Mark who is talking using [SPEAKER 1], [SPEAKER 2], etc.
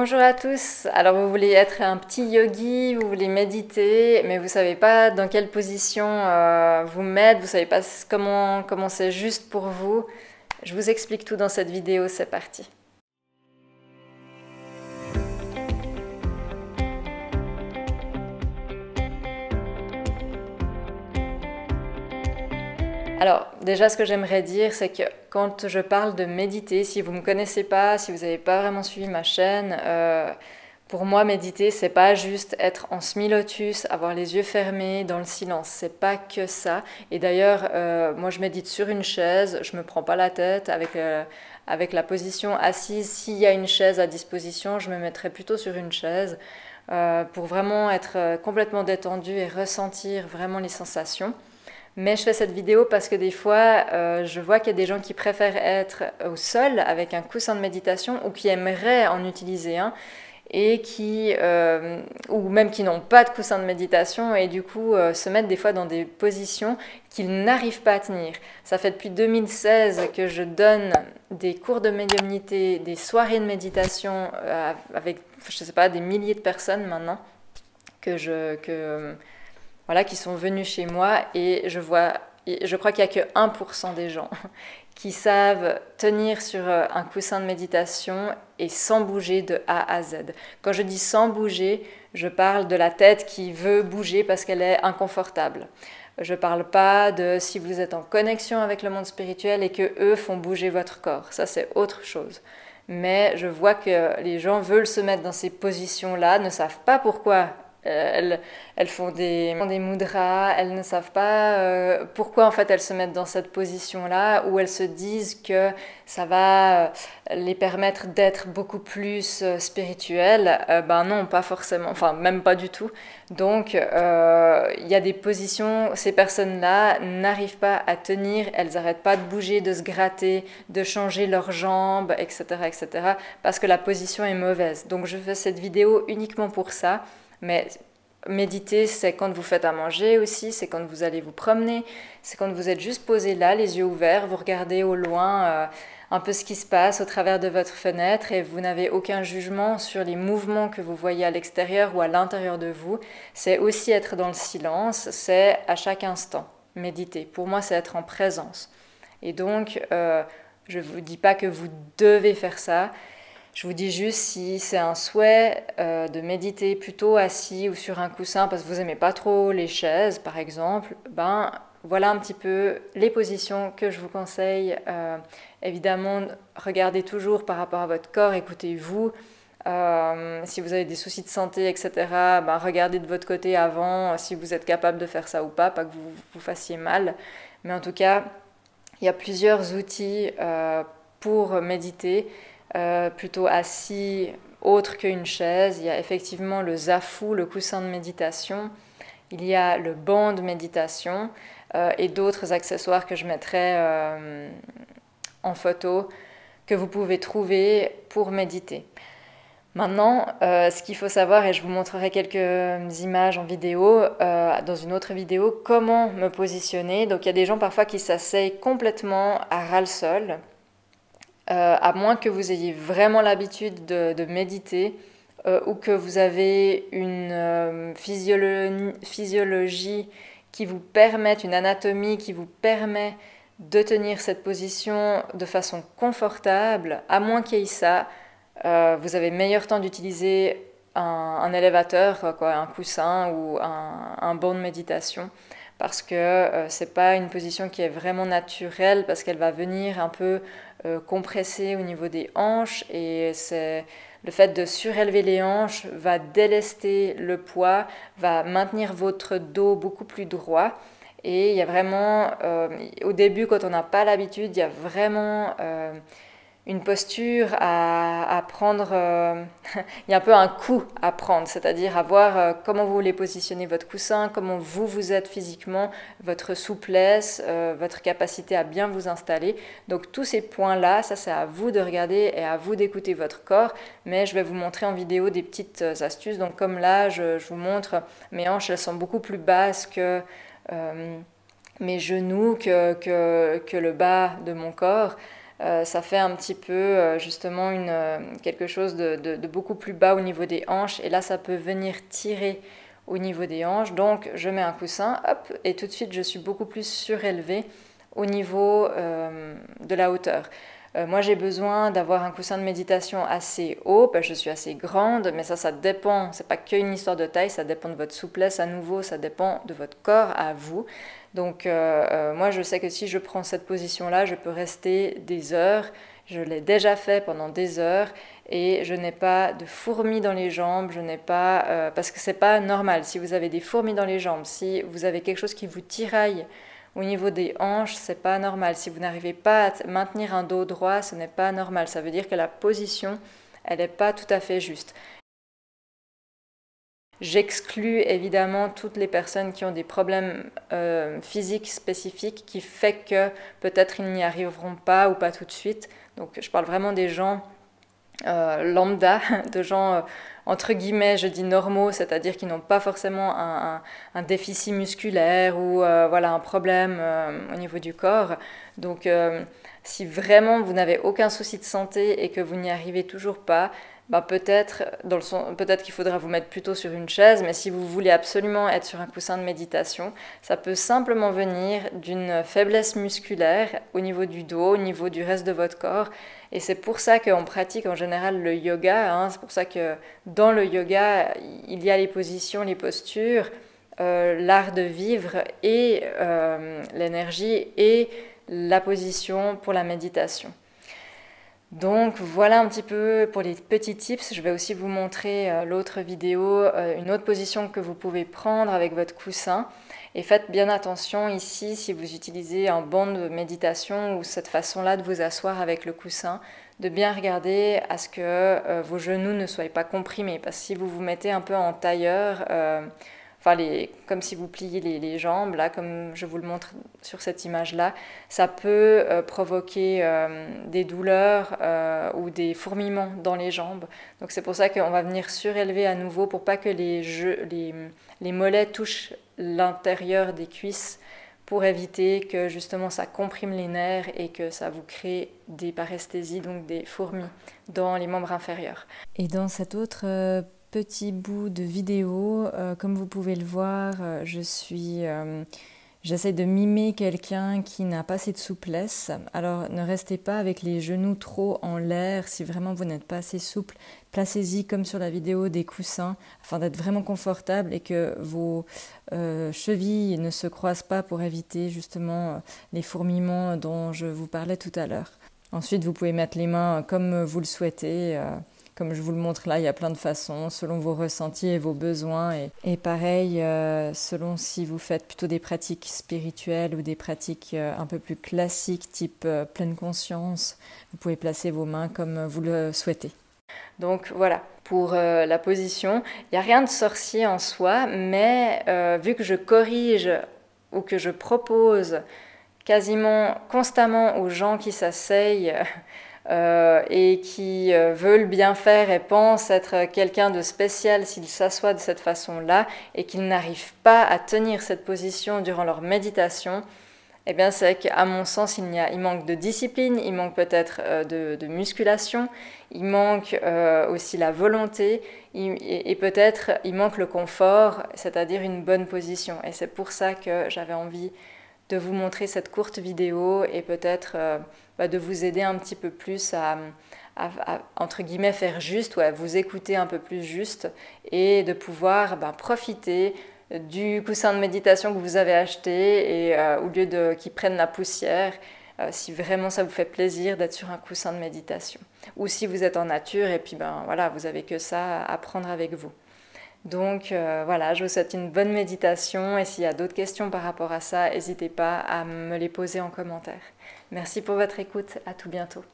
[SPEAKER 1] Bonjour à tous. Alors vous voulez être un petit yogi, vous voulez méditer, mais vous savez pas dans quelle position vous mettre, vous savez pas comment c'est juste pour vous. Je vous explique tout dans cette vidéo, c'est parti. Alors, déjà, ce que j'aimerais dire, c'est que quand je parle de méditer, si vous ne me connaissez pas, si vous n'avez pas vraiment suivi ma chaîne, pour moi, méditer, c'est pas juste être en semi-lotus, avoir les yeux fermés dans le silence. C'est pas que ça. Et d'ailleurs, moi, je médite sur une chaise, je me prends pas la tête avec la position assise. S'il y a une chaise à disposition, je me mettrai plutôt sur une chaise pour vraiment être complètement détendue et ressentir vraiment les sensations. Mais je fais cette vidéo parce que des fois, je vois qu'il y a des gens qui préfèrent être au sol avec un coussin de méditation ou qui aimeraient en utiliser un et ou même qui n'ont pas de coussin de méditation et du coup se mettent des fois dans des positions qu'ils n'arrivent pas à tenir. Ça fait depuis 2016 que je donne des cours de médiumnité, des soirées de méditation avec, je sais pas, des milliers de personnes maintenant voilà, qui sont venus chez moi et je crois qu'il n'y a que 1% des gens qui savent tenir sur un coussin de méditation et sans bouger de A à Z. Quand je dis sans bouger, je parle de la tête qui veut bouger parce qu'elle est inconfortable. Je ne parle pas de si vous êtes en connexion avec le monde spirituel et que eux font bouger votre corps. Ça, c'est autre chose. Mais je vois que les gens veulent se mettre dans ces positions-là, ne savent pas pourquoi. Elles font des mudras, elles ne savent pas pourquoi en fait elles se mettent dans cette position-là, ou elles se disent que ça va les permettre d'être beaucoup plus spirituelles. Ben non, pas forcément, enfin même pas du tout. Donc il y a des positions, ces personnes-là n'arrivent pas à tenir, elles n'arrêtent pas de bouger, de se gratter, de changer leurs jambes, etc., etc., parce que la position est mauvaise. Donc je fais cette vidéo uniquement pour ça. Mais méditer, c'est quand vous faites à manger aussi, c'est quand vous allez vous promener, c'est quand vous êtes juste posé là, les yeux ouverts, vous regardez au loin un peu ce qui se passe au travers de votre fenêtre et vous n'avez aucun jugement sur les mouvements que vous voyez à l'extérieur ou à l'intérieur de vous. C'est aussi être dans le silence, c'est à chaque instant méditer. Pour moi, c'est être en présence. Et donc, je ne vous dis pas que vous devez faire ça. Je vous dis juste si c'est un souhait de méditer plutôt assis ou sur un coussin parce que vous n'aimez pas trop les chaises par exemple, ben voilà un petit peu les positions que je vous conseille. Évidemment, regardez toujours par rapport à votre corps, écoutez-vous. Si vous avez des soucis de santé, etc., ben regardez de votre côté avant si vous êtes capable de faire ça ou pas que vous vous fassiez mal. Mais en tout cas, il y a plusieurs outils pour méditer. Plutôt assis autre qu'une chaise. Il y a effectivement le zafu, le coussin de méditation. Il y a le banc de méditation et d'autres accessoires que je mettrai en photo que vous pouvez trouver pour méditer. Maintenant, ce qu'il faut savoir, et je vous montrerai quelques images en vidéo, dans une autre vidéo, comment me positionner. Donc il y a des gens parfois qui s'asseyent complètement à ras le sol. À moins que vous ayez vraiment l'habitude de méditer ou que vous avez une physiologie qui vous permette, une anatomie qui vous permet de tenir cette position de façon confortable, à moins qu'il y ait ça, vous avez meilleur temps d'utiliser un élévateur, quoi, un coussin ou un banc de méditation parce que c'est pas une position qui est vraiment naturelle parce qu'elle va venir un peu compresser au niveau des hanches et c'est le fait de surélever les hanches va délester le poids, va maintenir votre dos beaucoup plus droit et il y a vraiment au début quand on n'a pas l'habitude, il y a vraiment une posture à prendre, il y a un peu un coup à prendre, c'est-à-dire à voir comment vous voulez positionner votre coussin, comment vous êtes physiquement, votre souplesse, votre capacité à bien vous installer. Donc tous ces points-là, ça c'est à vous de regarder et à vous d'écouter votre corps, mais je vais vous montrer en vidéo des petites astuces. Donc comme là, je vous montre, mes hanches elles sont beaucoup plus basses que mes genoux, que le bas de mon corps. ça fait un petit peu justement quelque chose de beaucoup plus bas au niveau des hanches, et là ça peut venir tirer au niveau des hanches. Donc je mets un coussin, hop, et tout de suite je suis beaucoup plus surélevée au niveau de la hauteur. Moi j'ai besoin d'avoir un coussin de méditation assez haut, je suis assez grande, mais ça dépend, c'est pas qu'une histoire de taille, ça dépend de votre souplesse à nouveau, ça dépend de votre corps à vous. Donc moi je sais que si je prends cette position-là, je peux rester des heures, je l'ai déjà fait pendant des heures, et je n'ai pas de fourmis dans les jambes, je n'ai pas... parce que c'est pas normal, si vous avez des fourmis dans les jambes, si vous avez quelque chose qui vous tiraille au niveau des hanches, c'est pas normal. Si vous n'arrivez pas à maintenir un dos droit, ce n'est pas normal. Ça veut dire que la position, elle n'est pas tout à fait juste. J'exclus évidemment toutes les personnes qui ont des problèmes physiques spécifiques qui fait que peut-être ils n'y arriveront pas ou pas tout de suite. Donc je parle vraiment des gens lambda, de gens entre guillemets, je dis normaux, c'est-à-dire qui n'ont pas forcément un déficit musculaire ou voilà, un problème au niveau du corps. Donc si vraiment vous n'avez aucun souci de santé et que vous n'y arrivez toujours pas, peut-être qu'il faudra vous mettre plutôt sur une chaise, mais si vous voulez absolument être sur un coussin de méditation, ça peut simplement venir d'une faiblesse musculaire au niveau du dos, au niveau du reste de votre corps. Et c'est pour ça qu'on pratique en général le yoga, hein. C'est pour ça que dans le yoga, il y a les positions, les postures, l'art de vivre et l'énergie et la position pour la méditation. Donc voilà un petit peu pour les petits tips. Je vais aussi vous montrer l'autre vidéo, une autre position que vous pouvez prendre avec votre coussin. Et faites bien attention ici, si vous utilisez un banc de méditation ou cette façon-là de vous asseoir avec le coussin, de bien regarder à ce que vos genoux ne soient pas comprimés. Parce que si vous vous mettez un peu en tailleur, comme si vous pliez les jambes, là, comme je vous le montre sur cette image-là, ça peut provoquer des douleurs ou des fourmillements dans les jambes. Donc c'est pour ça qu'on va venir surélever à nouveau pour pas que les mollets touchent l'intérieur des cuisses, pour éviter que justement ça comprime les nerfs et que ça vous crée des paresthésies, donc des fourmis dans les membres inférieurs. Et dans cet autre petit bout de vidéo, comme vous pouvez le voir, j'essaie de mimer quelqu'un qui n'a pas assez de souplesse. Alors ne restez pas avec les genoux trop en l'air si vraiment vous n'êtes pas assez souple. Placez-y comme sur la vidéo des coussins afin d'être vraiment confortable et que vos chevilles ne se croisent pas pour éviter justement les fourmillements dont je vous parlais tout à l'heure. Ensuite vous pouvez mettre les mains comme vous le souhaitez. Comme je vous le montre là, il y a plein de façons, selon vos ressentis et vos besoins. Et pareil, selon si vous faites plutôt des pratiques spirituelles ou des pratiques un peu plus classiques, type pleine conscience, vous pouvez placer vos mains comme vous le souhaitez. Donc voilà, pour la position, il n'y a rien de sorcier en soi, mais vu que je corrige ou que je propose quasiment constamment aux gens qui s'asseyent et qui veulent bien faire et pensent être quelqu'un de spécial s'ils s'assoient de cette façon-là et qu'ils n'arrivent pas à tenir cette position durant leur méditation, eh bien c'est qu'à mon sens il manque de discipline, il manque peut-être de musculation, il manque aussi la volonté et peut-être il manque le confort, c'est-à-dire une bonne position. Et c'est pour ça que j'avais envie de vous montrer cette courte vidéo et peut-être de vous aider un petit peu plus à entre guillemets faire juste ou à vous écouter un peu plus juste et de pouvoir profiter du coussin de méditation que vous avez acheté et au lieu qu'il prenne la poussière, si vraiment ça vous fait plaisir d'être sur un coussin de méditation. Ou si vous êtes en nature et puis voilà, vous n'avez que ça à prendre avec vous. Donc voilà, je vous souhaite une bonne méditation et s'il y a d'autres questions par rapport à ça, n'hésitez pas à me les poser en commentaire. Merci pour votre écoute, à tout bientôt.